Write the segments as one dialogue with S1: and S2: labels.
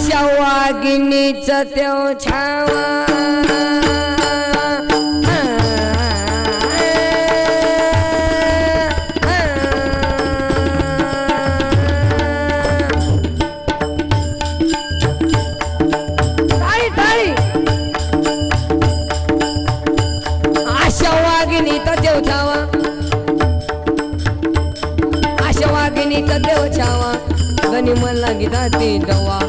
S1: आशा वाघिणीच त्यो छावा आशा वाघिणीचा देव छावा आशा वाघिणीचा देव छावा गणी मला गीता ते दवा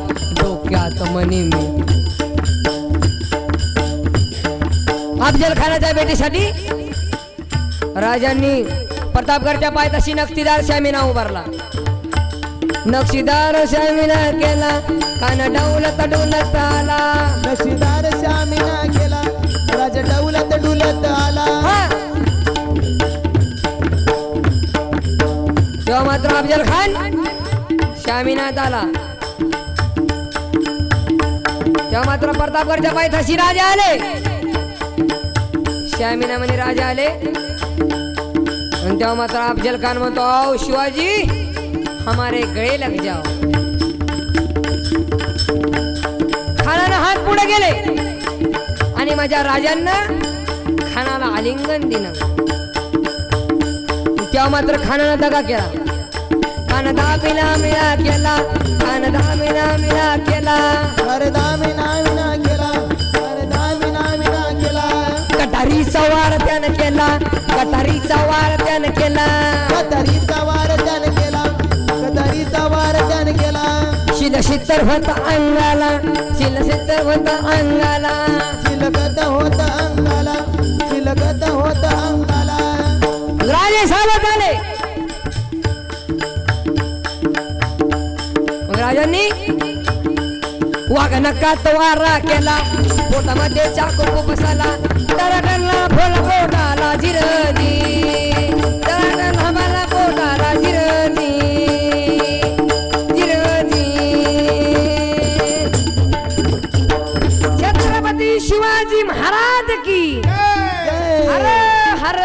S1: डोक्यात मनी मी अफजल खानाच्या भेटीसाठी राजांनी प्रतापगडच्या पायथ्याशी नक्षीदार शामिना उभारला नक्षीदार शामिना केला काना डौलत डुलत आला
S2: नक्षीदार शामिना केला राजा डौलत डुलत आला
S1: तेव्हा मात्र अफजल खान शामिनात आला तेव्हा मात्र प्रतापगडच्या पायथ्याशी राजा आले शामिना म्हणे राजा आले आणि तेव्हा मात्र अफजल खान म्हणतो आओ शिवाजी हमारे गळे लग जाओ खानानं हात पुढे गेले आणि माझ्या राजांना खानाला आलिंगन दिलं तेव्हा मात्र खानानं दगा केला खान दामिना मिळा केला खान दामिना मिळा केला
S2: अरे दामिना विना केला अरे दामिना विना केला
S1: कटारीचा वार त्यानं केला कटारीचा वार त्यानं केला
S2: कतारीचा वार त्याने केला कतारीचा वार त्याने केला
S1: शिलशित्तर होत अंगाला शिलशित्तर होत अंगाला
S2: शिलकत होत अंगाला शिलकत होत अंगाला
S1: राजे सावध आले मग राजांनी वाघ नकात वारा केला पोटामध्ये चाकू खुपसाला तरडला फुल पोटाला जिरदी तरडला मला पोटाला जिरदी जिरदी छत्रपती शिवाजी महाराज की हर हर